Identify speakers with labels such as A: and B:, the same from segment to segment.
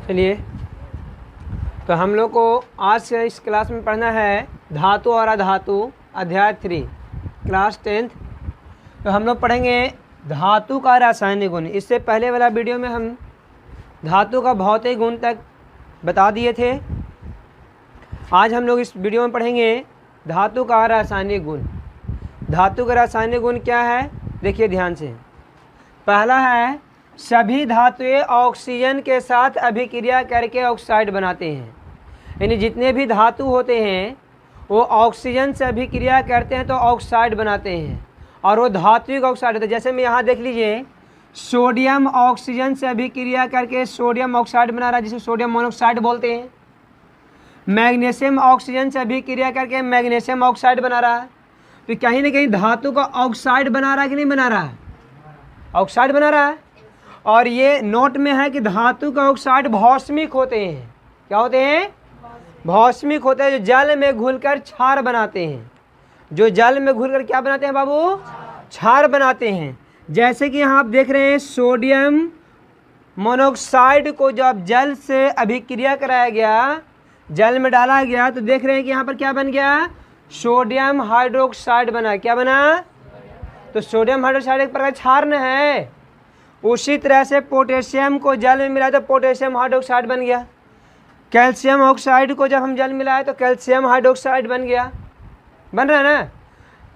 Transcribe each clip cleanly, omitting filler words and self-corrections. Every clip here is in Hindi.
A: चलिए, तो हम लोग को आज से इस क्लास में पढ़ना है धातु और अधातु अध्याय 3 क्लास 10th। तो हम लोग पढ़ेंगे धातु का रासायनिक गुण। इससे पहले वाला वीडियो में हम धातु का भौतिक गुण तक बता दिए थे। आज हम लोग इस वीडियो में पढ़ेंगे धातु का रासायनिक गुण। धातु का रासायनिक गुण क्या है, देखिए ध्यान से। पहला है, सभी धातुएं ऑक्सीजन के साथ अभिक्रिया करके ऑक्साइड बनाते हैं। यानी जितने भी धातु होते हैं वो ऑक्सीजन से अभिक्रिया करते हैं तो ऑक्साइड बनाते हैं, और वो धात्विक ऑक्साइड होता है। जैसे मैं यहाँ देख लीजिए, सोडियम ऑक्सीजन से अभिक्रिया करके सोडियम ऑक्साइड बना रहा है, जिसे सोडियम मोनोक्साइड बोलते हैं। मैग्नीशियम ऑक्सीजन से अभिक्रिया करके मैग्नीशियम ऑक्साइड बना रहा है। तो कहीं ना कहीं धातु का ऑक्साइड बना रहा है कि नहीं बना रहा है? ऑक्साइड बना रहा है। और ये नोट में है कि धातु का ऑक्साइड भौष्मिक होते हैं। क्या होते हैं? भौष्मिक होते हैं, जो जल में घुलकर क्षार बनाते हैं। जो जल में घुलकर क्या बनाते हैं बाबू? क्षार बनाते हैं। जैसे कि यहाँ आप देख रहे हैं, सोडियम मोनोक्साइड को जब जल से अभिक्रिया कराया गया, जल में डाला गया, तो देख रहे हैं कि यहाँ पर क्या बन गया? सोडियम हाइड्रोक्साइड बना। क्या बना? तो सोडियम हाइड्रोक्साइड एक प्रकार क्षार न है। उसी तरह से पोटेशियम को जल में मिलाया तो पोटेशियम हाइड्रोक्साइड बन गया। कैल्शियम ऑक्साइड को जब हम जल मिलाए तो कैल्शियम हाइड्रोक्साइड बन गया। बन रहा है ना?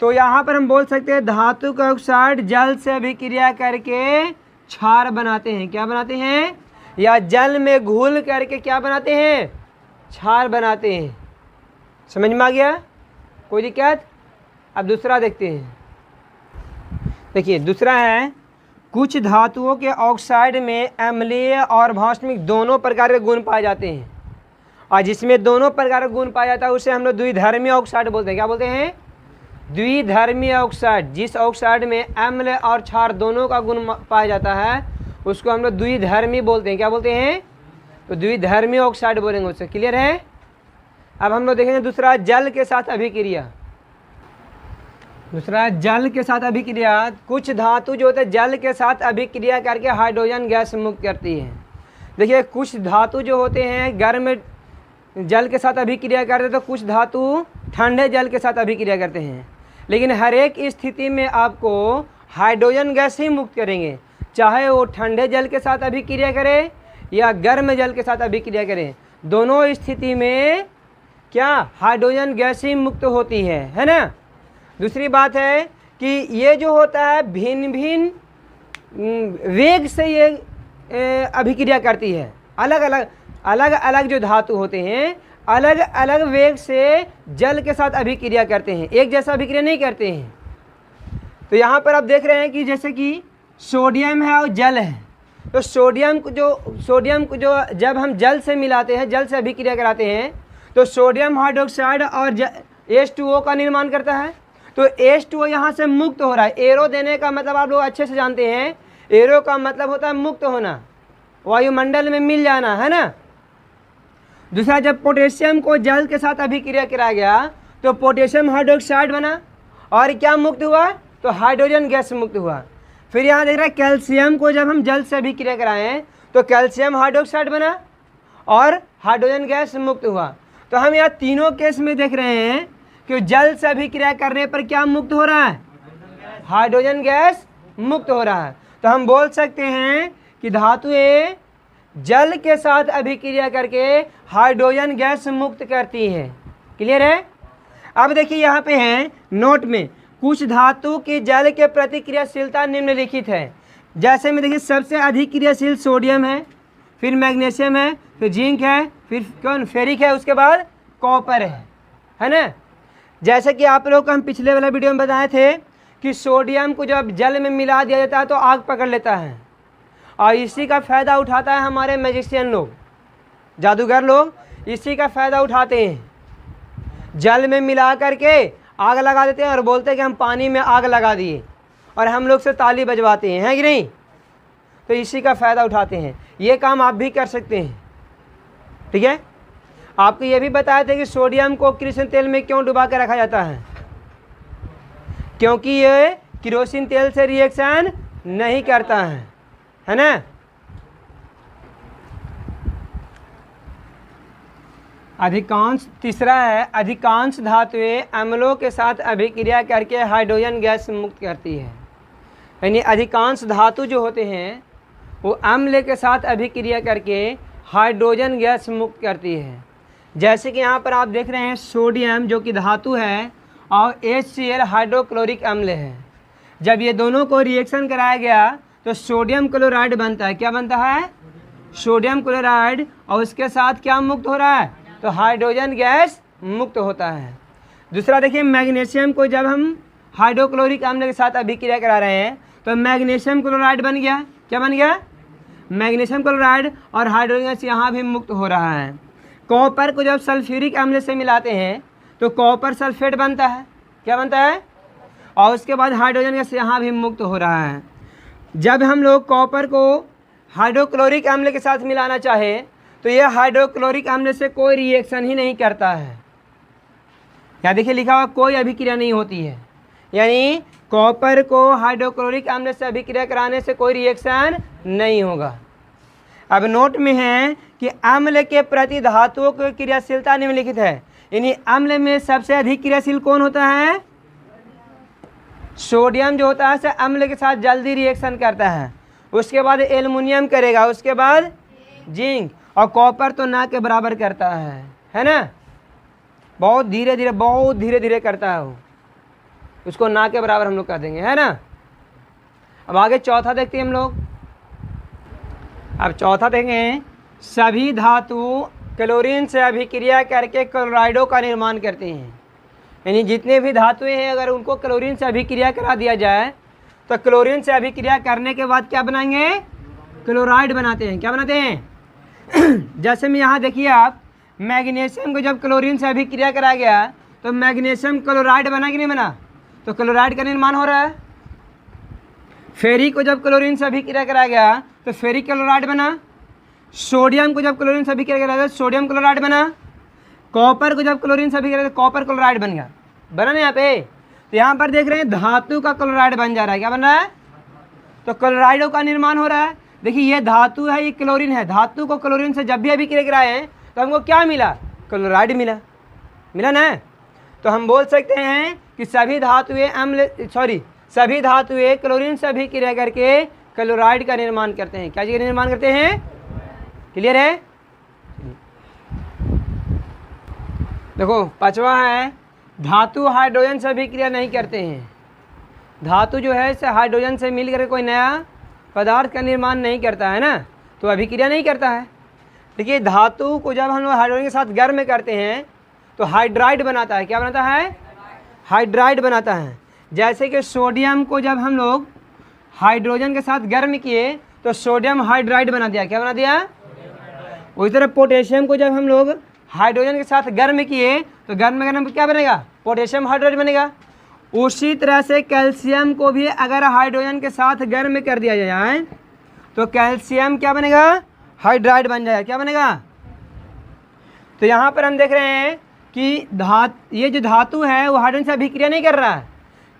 A: तो यहाँ पर हम बोल सकते हैं धातु का ऑक्साइड जल से अभिक्रिया करके क्षार बनाते हैं। क्या बनाते हैं? या जल में घुल करके क्या बनाते हैं? क्षार बनाते हैं। समझ में आ गया? कोई दिक्कत? अब दूसरा देखते हैं। देखिए दूसरा है, कुछ धातुओं के ऑक्साइड में अम्लीय और भौष्मिक दोनों प्रकार के गुण पाए जाते हैं, और जिसमें दोनों प्रकार का गुण पाया जाता है उसे हम लोग द्विधर्मी ऑक्साइड बोलते हैं। क्या बोलते हैं? द्विधर्मी ऑक्साइड। जिस ऑक्साइड में अम्ल और क्षार दोनों का गुण पाया जाता है उसको हम लोग द्विधर्मी बोलते हैं। क्या बोलते हैं? तो द्विधर्मी ऑक्साइड बोलेंगे उससे। क्लियर है? अब हम लोग देखेंगे दूसरा, जल के साथ अभिक्रिया। दूसरा, जल के साथ अभिक्रिया। कुछ धातु जो होते हैं जल के साथ अभिक्रिया करके हाइड्रोजन गैस मुक्त करती है। देखिए कुछ धातु जो होते हैं गर्म जल के साथ अभिक्रिया करते हैं, तो कुछ धातु ठंडे जल के साथ अभिक्रिया करते हैं। लेकिन हर एक स्थिति में आपको हाइड्रोजन गैस ही मुक्त करेंगे, चाहे वो ठंडे जल के साथ अभिक्रिया करे या गर्म जल के साथ अभिक्रिया करें। दोनों स्थिति में क्या हाइड्रोजन गैस ही मुक्त होती है ना? दूसरी बात है कि ये जो होता है भिन्न भिन्न वेग से ये अभिक्रिया करती है। अलग अलग जो धातु होते हैं अलग अलग वेग से जल के साथ अभिक्रिया करते हैं, एक जैसा अभिक्रिया नहीं करते हैं। तो यहाँ पर आप देख रहे हैं कि जैसे कि सोडियम है और जल है, तो सोडियम को जो जब हम जल से मिलाते हैं, जल से अभिक्रिया कराते हैं, तो सोडियम हाइड्रोक्साइड और H2O का निर्माण करता है। तो H2O यहाँ से मुक्त हो रहा है। एरो देने का मतलब आप लोग अच्छे से जानते हैं, एरो का मतलब होता है मुक्त होना, वायुमंडल में मिल जाना, है ना? दूसरा, जब पोटेशियम को जल के साथ अभिक्रिया कराया गया तो पोटेशियम हाइड्रोक्साइड बना और क्या मुक्त हुआ? तो हाइड्रोजन गैस मुक्त हुआ। फिर यहाँ देख रहा है कैल्शियम को जब हम जल से अभिक्रिया कराएं तो कैल्शियम हाइड्रोक्साइड बना और हाइड्रोजन गैस मुक्त हुआ। तो हम यहाँ तीनों केस में देख रहे हैं कि जल से अभिक्रिया करने पर क्या मुक्त हो रहा है? हाइड्रोजन गैस मुक्त हो रहा है। तो हम बोल सकते हैं कि धातुएं जल के साथ अभिक्रिया करके हाइड्रोजन गैस मुक्त करती हैं। क्लियर है? अब देखिए यहाँ पे है नोट में, कुछ धातु की जल के प्रति क्रियाशीलता निम्नलिखित है। जैसे में देखिए सबसे अधिक क्रियाशील सोडियम है, फिर मैग्नीशियम है, फिर जिंक है, फिर कौन फेरिक है, उसके बाद कॉपर है ना? जैसे कि आप लोग को हम पिछले वाला वीडियो में बताए थे कि सोडियम को जब जल में मिला दिया जाता है तो आग पकड़ लेता है, और इसी का फ़ायदा उठाता है हमारे मैजिशियन लोग, जादूगर लोग इसी का फ़ायदा उठाते हैं। जल में मिला करके आग लगा देते हैं और बोलते हैं कि हम पानी में आग लगा दिए, और हम लोग से ताली बजवाते हैं कि नहीं? तो इसी का फ़ायदा उठाते हैं। ये काम आप भी कर सकते हैं। ठीक है? आपको ये भी बताया था कि सोडियम को किरोसिन तेल में क्यों डुबा के रखा जाता है? क्योंकि ये किरोसिन तेल से रिएक्शन नहीं करता है ना? तीसरा है अधिकांश धातुएं अम्लों के साथ अभिक्रिया करके हाइड्रोजन गैस मुक्त करती है। यानी अधिकांश धातु जो होते हैं वो अम्ल के साथ अभिक्रिया करके हाइड्रोजन गैस मुक्त करती है। जैसे कि यहाँ पर आप देख रहे हैं सोडियम जो कि धातु है और HCl हाइड्रोक्लोरिक अम्ल है। जब ये दोनों को रिएक्शन कराया गया तो सोडियम क्लोराइड बनता है। क्या बनता है? Sodium chloride. और उसके साथ क्या मुक्त हो रहा है? तो हाइड्रोजन गैस मुक्त होता है। दूसरा देखिए मैग्नीशियम को जब हम हाइड्रोक्लोरिक अम्ल के साथ अभिक्रिया करा रहे हैं तो मैग्नीशियम क्लोराइड बन गया। क्या बन गया? Magnesium chloride. और हाइड्रोजन गैस यहाँ भी मुक्त हो रहा है। कॉपर को जब सल्फ्यूरिक अम्ल से मिलाते हैं तो कॉपर सल्फेट बनता है। क्या बनता है? और उसके बाद हाइड्रोजन गैस यहाँ भी मुक्त हो रहा है। जब हम लोग कॉपर को हाइड्रोक्लोरिक अम्ल के साथ मिलाना चाहे तो यह हाइड्रोक्लोरिक अम्ल से कोई रिएक्शन ही नहीं करता है। यहाँ देखिए लिखा हुआ कोई अभिक्रिया नहीं होती है। यानी कॉपर को हाइड्रोक्लोरिक अम्ल से अभिक्रिया कराने से कोई रिएक्शन नहीं होगा। अब नोट में है कि अम्ल के प्रति धातुओं की क्रियाशीलता निम्नलिखित है। यानी अम्ल में सबसे अधिक क्रियाशील कौन होता है? सोडियम जो होता है से अम्ल के साथ जल्दी रिएक्शन करता है। उसके बाद एल्युमिनियम करेगा, उसके बाद जिंक, और कॉपर तो ना के बराबर करता है ना। बहुत धीरे धीरे करता है वो, उसको ना के बराबर हम लोग कर देंगे, है ना। अब आगे चौथा देखते हैं हम लोग। अब चौथा देखें, सभी धातु क्लोरीन से अभिक्रिया करके क्लोराइडों का निर्माण करते हैं। यानी जितने भी धातुएं हैं अगर उनको क्लोरीन से अभिक्रिया करा दिया जाए तो क्लोरीन से अभिक्रिया करने के बाद क्या बनाएंगे? क्लोराइड बनाते हैं। क्या बनाते हैं? जैसे में यहाँ देखिए आप, मैग्नीशियम को जब क्लोरीन से अभिक्रिया कराया गया तो मैग्नीशियम क्लोराइड बना कि नहीं बना? तो क्लोराइड का निर्माण हो रहा है। फेरिक को जब क्लोरीन से अभिक्रिया कराया गया तो फेरिक क्लोराइड बना। सोडियम को जब क्लोरीन से अभिक्रिया कराया गया सोडियम क्लोराइड बना। कॉपर को जब क्लोरीन से अभिक्रिया तो कॉपर क्लोराइड बन गया। बना ना यहाँ पे? तो यहाँ पर देख रहे हैं धातु का क्लोराइड बन जा रहा है। क्या बन रहा है? तो क्लोराइडों का निर्माण हो रहा है। देखिए ये धातु है, ये क्लोरीन है। धातु को क्लोरीन से जब भी अभिक्रिया कराए हैं तो हमको क्या मिला? क्लोराइड मिला। मिला ना? तो हम बोल सकते हैं कि सभी धातुएं क्लोरीन से अभिक्रिया करके क्लोराइड का निर्माण करते हैं। क्या चीज़ का निर्माण करते हैं? क्लियर है? देखो पांचवा है, धातु हाइड्रोजन से अभिक्रिया नहीं करते हैं। धातु जो है इसे हाइड्रोजन से मिलकर कोई नया पदार्थ का निर्माण नहीं करता है ना, तो अभिक्रिया नहीं करता है। देखिए धातु को जब हम लोग हाइड्रोजन के साथ गर्म करते हैं तो हाइड्राइड बनाता है। क्या बनाता है? हाइड्राइड बनाता है। जैसे कि सोडियम को जब हम लोग हाइड्रोजन के साथ गर्म किए तो सोडियम हाइड्राइड बना दिया। क्या बना दिया? उसी तरह पोटेशियम को जब हम लोग हाइड्रोजन के साथ गर्म किए तो गर्म क्या बनेगा? पोटेशियम हाइड्राइड बनेगा। उसी तरह से कैल्शियम को भी अगर हाइड्रोजन के साथ गर्म कर दिया जाए तो कैल्शियम क्या बनेगा? हाइड्राइड बन जाएगा। क्या बनेगा? तो यहाँ पर हम देख रहे हैं कि ये जो धातु है वो हाइड्रोजन से अभिक्रिया नहीं कर रहा है।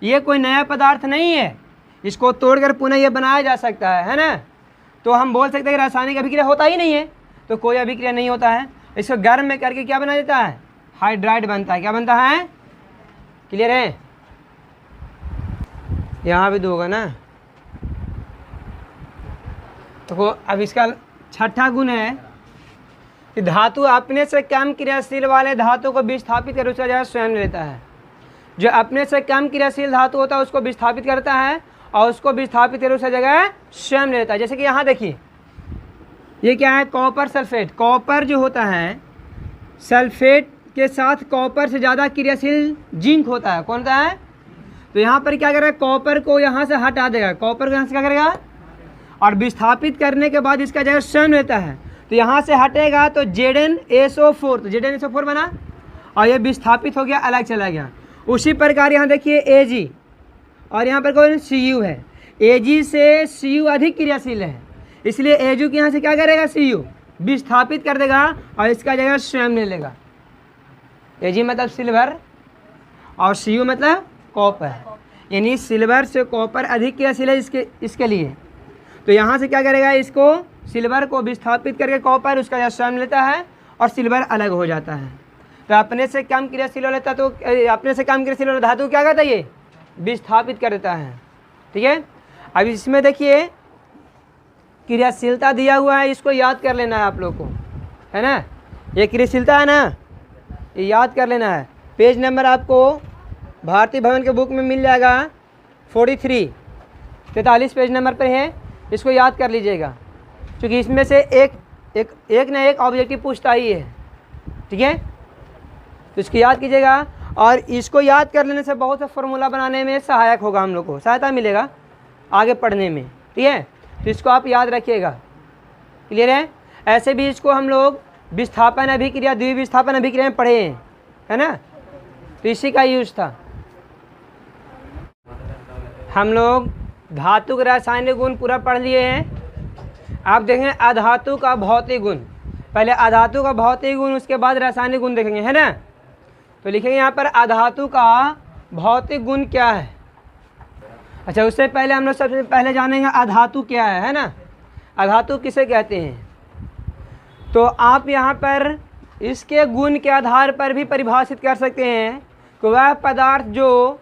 A: ये कोई नया पदार्थ नहीं है, इसको तोड़कर पुनः ये बनाया जा सकता है ना। तो हम बोल सकते हैं कि रासायनिक अभिक्रिया होता ही नहीं है, तो कोई अभिक्रिया नहीं होता है। इसको गर्म में करके क्या बना देता है? हाइड्राइड बनता है। क्या बनता है? क्लियर है? यहाँ भी दो होगा ना। तो अब इसका छठा गुण है कि धातु अपने से कम क्रियाशील वाले धातु को विस्थापित कर उसका जगह स्वयं लेता है। जो अपने से कम क्रियाशील धातु होता है उसको विस्थापित करता है और उसको विस्थापित कर उसका जगह स्वयं लेता है। जैसे कि यहाँ देखिए ये क्या है? Copper sulphate. कॉपर जो होता है सल्फेट के साथ कॉपर से ज़्यादा क्रियाशील जिंक होता है। कौन होता है? तो यहाँ पर क्या करेगा? कॉपर को यहाँ से हटा देगा। कॉपर को यहाँ से क्या करेगा? और विस्थापित करने के बाद इसका जगह स्वयं लेता है। तो यहाँ से हटेगा तो ZnSO4, तो ZnSO4 बना और ये विस्थापित हो गया, अलग चला गया। उसी प्रकार यहाँ देखिए Ag और यहाँ पर कौन? Cu है। Ag से Cu अधिक क्रियाशील है, इसलिए Ag के यहाँ से क्या करेगा? Cu विस्थापित कर देगा और इसका जगह स्वयं ले लेगा। Ag मतलब सिल्वर और Cu मतलब कॉपर, यानी सिल्वर से कॉपर अधिक क्रियाशील है इसके लिए। तो यहाँ से क्या करेगा? इसको सिल्वर को विस्थापित करके कॉपर उसका जगह स्वयं लेता है और सिल्वर अलग हो जाता है। तो अपने से कम क्रियाशील वाला तत्व, अपने से कम क्रियाशील वाला धातु क्या करता है, ये विस्थापित कर देता है। ठीक है, अब इसमें देखिए क्रियाशीलता दिया हुआ है, इसको याद कर लेना है आप लोग को, है ना। ये क्रियाशीलता है ना, ये याद कर लेना है। पेज नंबर आपको भारतीय भवन के बुक में मिल जाएगा 43 पेज नंबर पर है, इसको याद कर लीजिएगा, क्योंकि इसमें से एक ना एक ऑब्जेक्टिव पूछता ही है। ठीक है, तो इसको याद कीजिएगा, और इसको याद कर लेने से बहुत सा फॉर्मूला बनाने में सहायक होगा, हम लोग को सहायता मिलेगा आगे पढ़ने में। ठीक है, तो इसको आप याद रखिएगा। क्लियर है। ऐसे भी इसको हम लोग विस्थापन अभिक्रिया, द्विविस्थापन अभिक्रिया में पढ़े हैं, है ना, तो इसी का यूज था। हम लोग धातु के रासायनिक गुण पूरा पढ़ लिए हैं। आप देखेंगे अधातु का भौतिक गुण, पहले अधातु का भौतिक गुण, उसके बाद रासायनिक गुण देखेंगे, है ना। तो लिखेंगे यहाँ पर अधातु का भौतिक गुण क्या है। अच्छा, उससे पहले हम लोग सबसे पहले जानेंगे अधातु क्या है ना, अधातु किसे कहते हैं। तो आप यहाँ पर इसके गुण के आधार पर भी परिभाषित कर सकते हैं कि वह पदार्थ जो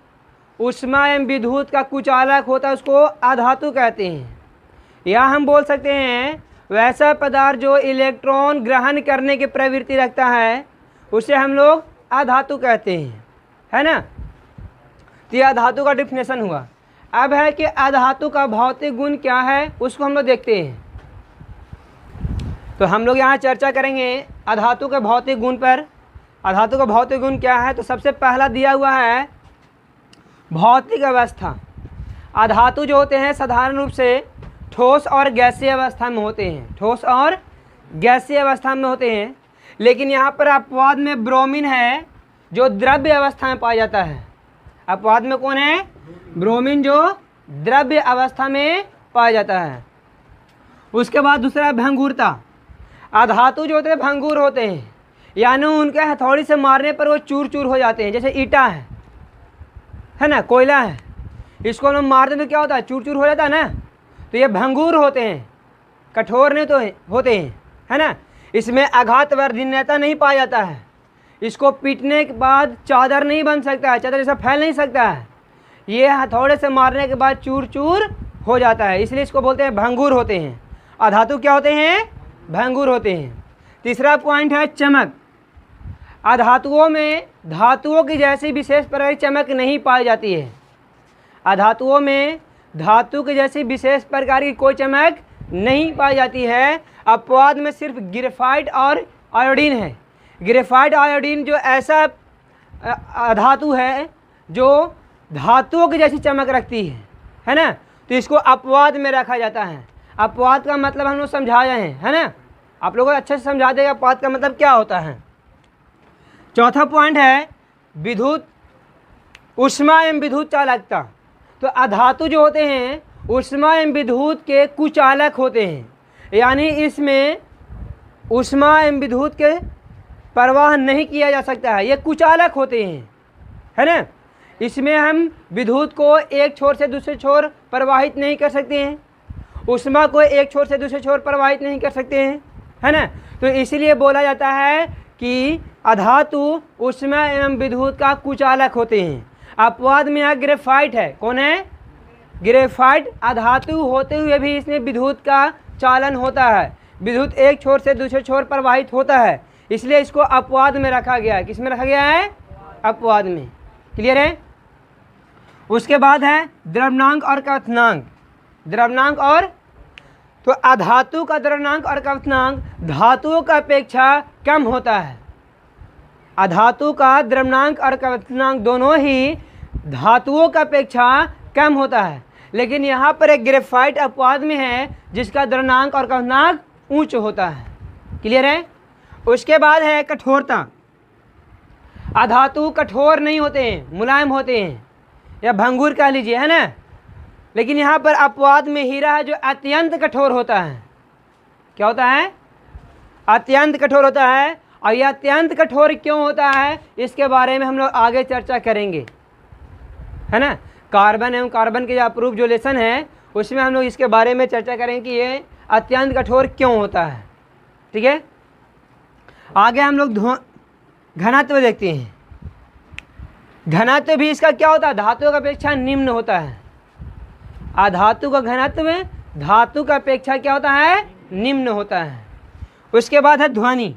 A: ऊष्मा एवं विद्युत का कुचालक होता है उसको अधातु कहते हैं। या हम बोल सकते हैं वैसा पदार्थ जो इलेक्ट्रॉन ग्रहण करने की प्रवृत्ति रखता है उसे हम लोग अधातु कहते हैं, है ना। तो यह अधातु का डिफिनेशन हुआ। अब है कि अधातु का भौतिक गुण क्या है, उसको हम लोग देखते हैं। तो हम लोग यहाँ चर्चा करेंगे अधातु के भौतिक गुण पर। अधातु का भौतिक गुण क्या है, तो सबसे पहला दिया हुआ है भौतिक अवस्था। अधातु जो होते हैं साधारण रूप से ठोस और गैसीय अवस्था में होते हैं, ठोस और गैसीय अवस्था में होते हैं। लेकिन यहाँ पर अपवाद में ब्रोमीन है जो द्रव्य अवस्था में पाया जाता है। अपवाद में कौन है, ब्रोमीन जो द्रव्य अवस्था में पाया जाता है। उसके बाद दूसरा भंगुरता। अधातु जो होते हैं भंगुर होते हैं, यानी उनके हथौड़ी से मारने पर वो चूर चूर हो जाते हैं। जैसे ईटा है ना, कोयला है, इसको हम मार दें तो क्या होता है, चूर चूर हो जाता है ना। तो ये भंगुर होते हैं, कठोर नहीं तो होते हैं, है ना। इसमें आघात वर्धनीयता नहीं पाया जाता है। इसको पीटने के बाद चादर नहीं बन सकता है, चादर जैसा फैल नहीं सकता है। ये हथौड़े से मारने के बाद चूर चूर हो जाता है, इसलिए इसको बोलते हैं भंगुर होते हैं। अधातु क्या होते हैं, भंगुर होते हैं। तीसरा पॉइंट है चमक। अधातुओं में धातुओं की जैसी विशेष प्रकार की चमक नहीं पाई जाती है। अधातुओं में धातु की जैसी विशेष प्रकार की कोई चमक नहीं पाई जाती है। अपवाद में सिर्फ ग्रेफाइट और आयोडीन है। ग्रेफाइट आयोडीन जो ऐसा धातु है जो धातुओं की जैसी चमक रखती है ना। तो इसको अपवाद में रखा जाता है। अपवाद का मतलब हम लोग समझाए हैं, है ना। आप लोगों को अच्छे से समझा देगा अपवाद का मतलब क्या होता है। चौथा पॉइंट है विद्युत ऊष्मा एवं विद्युत चालकता। तो अधातु जो होते हैं ऊष्मा एवं विद्युत के कुचालक होते हैं, यानी इसमें ऊष्मा एवं विद्युत के प्रवाह नहीं किया जा सकता है, ये कुचालक होते हैं, है ना। इसमें हम विद्युत को एक छोर से दूसरे छोर प्रवाहित नहीं कर सकते हैं, ऊष्मा को एक छोर से दूसरे छोर प्रवाहित नहीं कर सकते हैं, है ना। तो इसीलिए बोला जाता है कि अधातु ऊष्मा एवं विद्युत का कुचालक होते हैं। अपवाद में यहाँ ग्रेफाइट है, कौन है, ग्रेफाइट अधातु होते हुए भी इसमें विद्युत का चालन होता है। विद्युत एक छोर से दूसरे छोर प्रवाहित होता है, इसलिए इसको अपवाद में रखा गया है। किसमें रखा गया है, अपवाद में। क्लियर है। उसके बाद है द्रव्यनांक और क्वथनांक। द्रव्यनांक और तो अधातु का द्रव्यनांक और क्वथनांक धातुओं की अपेक्षा कम होता है। अधातु का द्रव्यनांक और क्वथनांक दोनों ही धातुओं की अपेक्षा कम होता है, लेकिन यहाँ पर एक ग्रेफाइट अपवाद में है जिसका द्रव्यनांक और क्वथनांक उच्च होता है। क्लियर है। उसके बाद है कठोरता। अधातु कठोर नहीं होते हैं, मुलायम होते हैं, या भंगुर कह लीजिए, है ना। लेकिन यहाँ पर अपवाद में हीरा है जो अत्यंत कठोर होता है। क्या होता है, अत्यंत कठोर होता है। और यह अत्यंत कठोर क्यों होता है इसके बारे में हम लोग आगे चर्चा करेंगे, है ना। कार्बन एवं कार्बन के जो अप्रूव जो लेसन है उसमें हम लोग इसके बारे में चर्चा करेंगे कि ये अत्यंत कठोर क्यों होता है। ठीक है। आगे हम लोग घनत्व देखते हैं। घनत्व भी इसका क्या होता है, धातु का अपेक्षा निम्न होता है। अधातु का घनत्व धातु का अपेक्षा क्या होता है, निम्न होता है। उसके बाद है ध्वनि।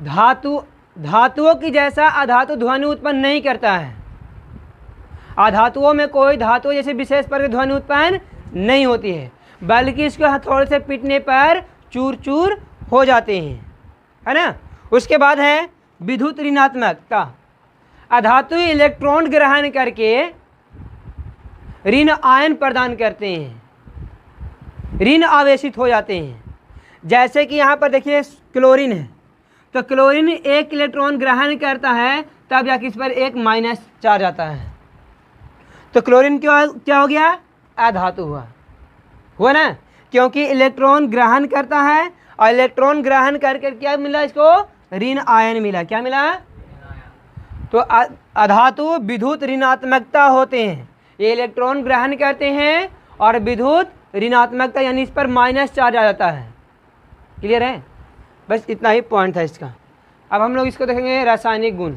A: धातुओं की जैसा अधातु ध्वनि उत्पन्न नहीं करता है। अधातुओं में कोई धातु जैसे विशेष प्रकार की ध्वनि उत्पन्न नहीं होती है, बल्कि इसको हथौड़े से पीटने पर चूर चूर हो जाते हैं, है ना। उसके बाद है विद्युत ऋणात्मकता। अधातु इलेक्ट्रॉन ग्रहण करके ऋण आयन प्रदान करते हैं, ऋण आवेशित हो जाते हैं। जैसे कि यहाँ पर देखिए क्लोरीन है, तो क्लोरीन एक इलेक्ट्रॉन ग्रहण करता है तब जाके इस पर एक माइनस चार्ज आता है, तो क्लोरीन क्या हो गया, अधातु हुआ ना, क्योंकि इलेक्ट्रॉन ग्रहण करता है और इलेक्ट्रॉन ग्रहण करके क्या मिला इसको, ऋण आयन मिला। क्या मिला, तो अधातु विद्युत ऋणात्मकता होते हैं। ये इलेक्ट्रॉन ग्रहण करते हैं और विद्युत ऋणात्मकता यानी इस पर माइनस चार्ज आ जाता है। क्लियर है, बस इतना ही पॉइंट था इसका। अब हम लोग इसको देखेंगे रासायनिक गुण।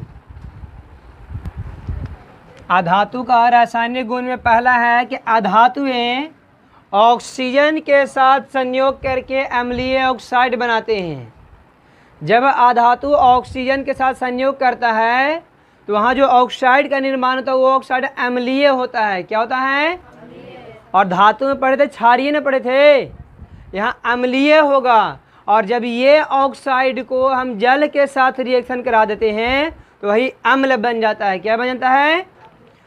A: अधातु का रासायनिक गुण में पहला है कि अधातुएं ऑक्सीजन के साथ संयोग करके अम्लीय ऑक्साइड बनाते हैं। जब अधातु ऑक्सीजन के साथ संयोग करता है तो वहाँ जो ऑक्साइड का निर्माण होता है वो ऑक्साइड अम्लीय होता है। क्या होता है, और धातु में पढ़े थे क्षारीय न पढ़े थे, यहाँ अम्लीय होगा। और जब ये ऑक्साइड को हम जल के साथ रिएक्शन करा देते हैं तो वही अम्ल बन जाता है। क्या बन जाता है,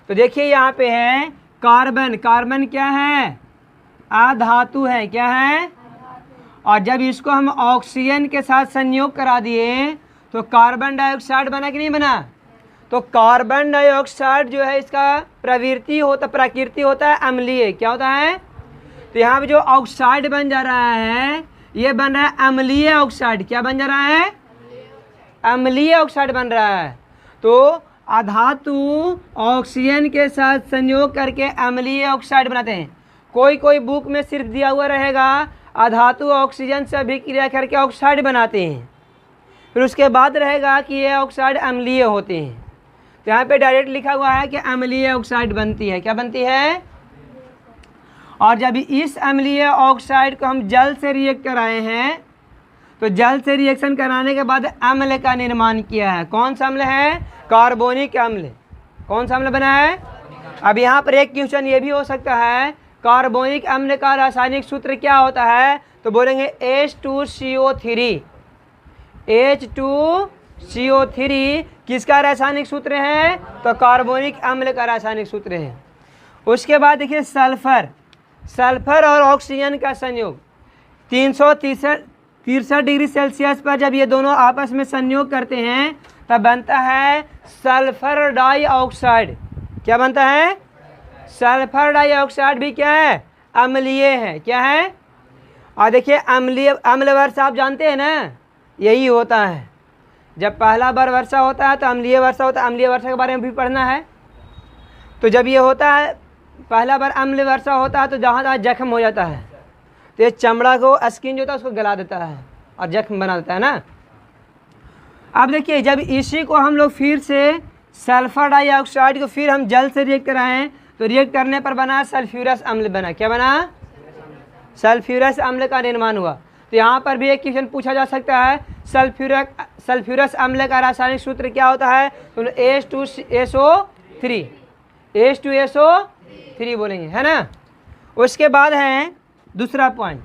A: तो देखिए यहाँ पे है कार्बन। कार्बन क्या है, अधातु है। क्या है, और जब इसको हम ऑक्सीजन के साथ संयोग करा दिए तो कार्बन डाइऑक्साइड बना कि नहीं बना। तो कार्बन डाइऑक्साइड जो है इसका प्रकृति होता है अम्लीय। क्या होता है, तो यहाँ पे जो ऑक्साइड बन जा रहा है ये बन रहा है अम्लीय ऑक्साइड। क्या बन जा रहा है, अम्लीय ऑक्साइड बन रहा है। तो अधातु ऑक्सीजन के साथ संयोग करके अम्लीय ऑक्साइड बनाते हैं। कोई बुक में सिर्फ दिया हुआ रहेगा अधातु ऑक्सीजन से अभिक्रिया करके ऑक्साइड बनाते हैं, फिर उसके बाद रहेगा कि ये ऑक्साइड अम्लीय होते हैं। तो यहाँ पे डायरेक्ट लिखा हुआ है कि अम्लीय ऑक्साइड बनती है। क्या बनती है, और जब इस अम्लीय ऑक्साइड को हम जल से रिएक्ट कराए हैं तो जल से रिएक्शन कराने के बाद अम्ल का निर्माण किया है। कौन सा अम्ल है, कार्बोनिक अम्ल। कौन सा अम्ल बना है। अब यहाँ पर एक क्वेश्चन ये भी हो सकता है, कार्बोनिक अम्ल का रासायनिक सूत्र क्या होता है, तो बोलेंगे H2CO3। H2CO3 किसका रासायनिक सूत्र है, तो कार्बोनिक अम्ल का रासायनिक सूत्र है। उसके बाद देखिए सल्फर और ऑक्सीजन का संयोग 363 डिग्री सेल्सियस पर जब ये दोनों आपस में संयोग करते हैं तब बनता है सल्फर डाइऑक्साइड। क्या बनता है, सल्फर डाइऑक्साइड भी क्या है, अम्लीय है। क्या है, और देखिए अम्ल वर्षा आप जानते हैं ना, यही होता है। जब पहला बार वर्षा होता है तो अम्लीय वर्षा होता है। अम्लीय वर्षा के बारे में भी पढ़ना है। तो जब ये होता है पहला बार अम्ल वर्षा होता है तो जहाँ जख्म हो जाता है तो ये चमड़ा को स्किन जो होता है उसको गला देता है और जख्म बना देता है ना। अब देखिए जब इसी को हम लोग फिर से सल्फर डाइऑक्साइड को फिर हम जल से रिएक्ट कराएं तो रिएक्ट करने पर बना सल्फ्यूरस अम्ल बना। क्या बना, सल्फ्यूरस अम्ल का निर्माण हुआ। तो यहाँ पर भी एक क्वेश्चन पूछा जा सकता है, सल्फ्यूरस अम्ल का रासायनिक सूत्र क्या होता है, तो H2SO3 बोलेंगे, है ना। उसके बाद है दूसरा पॉइंट,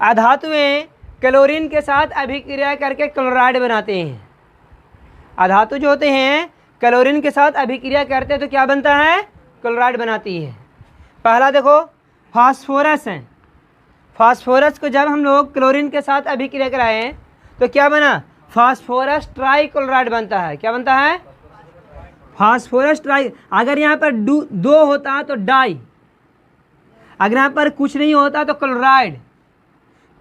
A: अधातुएं क्लोरीन के साथ अभिक्रिया करके क्लोराइड बनाते हैं। अधातु जो होते हैं क्लोरीन के साथ अभिक्रिया करते हैं तो क्या बनता है, क्लोराइड बनाती है। पहला देखो फास्फोरस है। फास्फोरस को जब हम लोग क्लोरीन के साथ अभिक्रिया कराएं तो क्या बना, फास्फोरस ट्राइक्लोराइड बनता है। क्या बनता है, फास्फोरस ट्राई। अगर यहाँ पर दो होता तो डाई, अगर यहाँ पर कुछ नहीं होता तो क्लोराइड,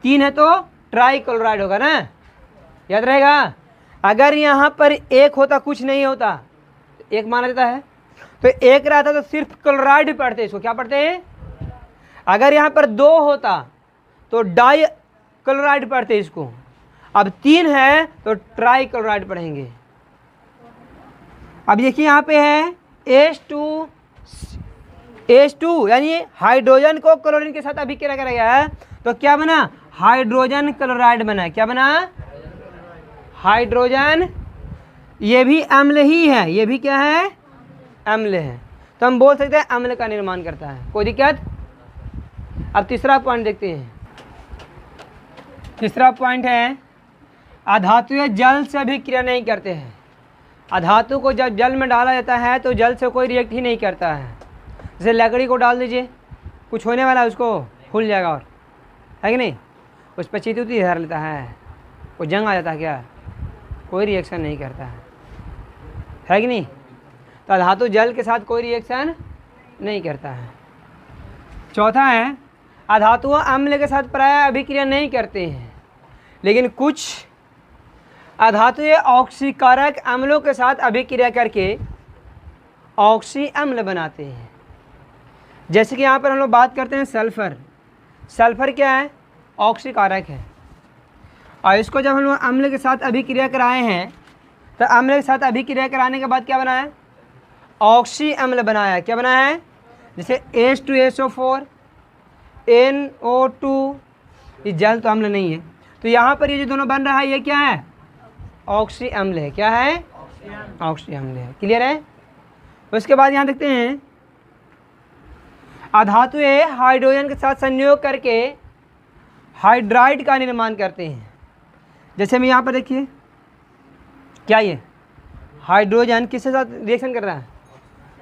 A: 3 है तो ट्राइक्लोराइड होगा ना, याद रहेगा। अगर यहाँ पर 1 होता कुछ नहीं होता, 1 माना जाता है, तो 1 रहता तो सिर्फ क्लोराइड पढ़ते, इसको क्या पढ़ते हैं। अगर यहाँ पर 2 होता तो डाई क्लोराइड पढ़ते इसको, अब 3 है तो ट्राई क्लोराइड पढ़ेंगे। अब देखिए यहाँ पे है H2 यानी हाइड्रोजन को क्लोरीन के साथ अभिक्रिया करा गया है, तो क्या बना? हाइड्रोजन क्लोराइड बना। क्या बना? हाइड्रोजन। ये भी अम्ल ही है, ये भी क्या है? अम्ल है। तो हम बोल सकते हैं अम्ल का निर्माण करता है। कोई दिक्कत? अब तीसरा पॉइंट देखते हैं। तीसरा पॉइंट है अधातु जल से अभिक्रिया नहीं करते हैं। अधातु को जब जल में डाला जाता है तो जल से कोई रिएक्ट ही नहीं करता है। जैसे लकड़ी को डाल दीजिए, कुछ होने वाला है, उसको फूल जाएगा, और है कि नहीं? उस पर चीती धर लेता है, वो जंग आ जाता है, क्या कोई रिएक्शन नहीं करता है कि नहीं? तो अधातु जल के साथ कोई रिएक्शन नहीं करता है। चौथा है अधातु अम्ल के साथ प्रायः अभिक्रिया नहीं करते हैं, लेकिन कुछ अधातु ऑक्सीकारक अम्लों के साथ अभिक्रिया करके ऑक्सी अम्ल बनाते हैं। जैसे कि यहाँ पर हम लोग बात करते हैं सल्फर। सल्फर क्या है? ऑक्सीकारक है, और इसको जब हम लोग अम्ल के साथ अभिक्रिया कराए हैं तो अम्ल के साथ अभिक्रिया कराने के बाद क्या बना है? ऑक्सी अम्ल बनाया है। क्या बना है? जैसे H2SO4 NO2, ये जल तो अम्ल नहीं है, तो यहाँ पर ये जो दोनों बन रहा है ये क्या है? ऑक्सी अम्ल है। क्या है? ऑक्सी अम्ल है। क्लियर है? उसके बाद यहाँ देखते हैं अधातु हाइड्रोजन के साथ संयोग करके हाइड्राइड का निर्माण करते हैं। जैसे मैं यहाँ पर देखिए, क्या ये हाइड्रोजन किसके साथ रिएक्शन कर रहा है?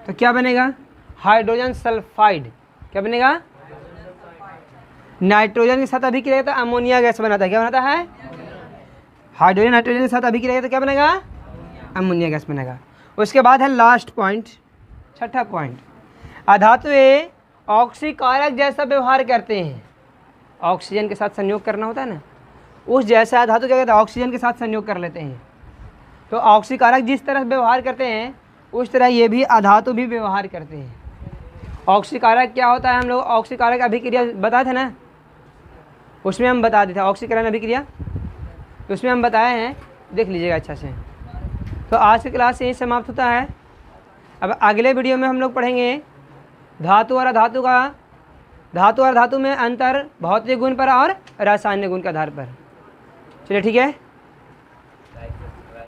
A: तो क्या बनेगा? Hydrogen sulphide. क्या बनेगा? नाइट्रोजन के साथ अभिक्रिया तो अमोनिया गैस बनाता है। क्या बनाता है? हाइड्रोजन नाइट्रोजन के साथ अभिक्रिया तो क्या बनेगा? अमोनिया गैस बनेगा। उसके बाद है लास्ट पॉइंट, छठा पॉइंट, अधातु ऑक्सीकारक जैसा व्यवहार करते हैं। ऑक्सीजन के साथ संयोग करना होता है ना, उस जैसा धातु क्या कहते हैं? ऑक्सीजन के साथ संयोग कर लेते हैं। तो ऑक्सीकारक जिस तरह व्यवहार करते हैं उस तरह ये भी अधातु भी व्यवहार करते हैं। ऑक्सीकारक क्या होता है? हम लोग ऑक्सीकारक अभिक्रिया बताए थे ना, उसमें हम बता देते हैं ऑक्सीकरण अभिक्रिया, तो उसमें हम बताए हैं, देख लीजिएगा अच्छा से। तो आज की क्लास यही समाप्त होता है। अब अगले वीडियो में हम लोग पढ़ेंगे धातु और अधातु का, धातु और धातु में अंतर भौतिक गुण पर और रासायनिक गुण के आधार पर। चलिए ठीक है।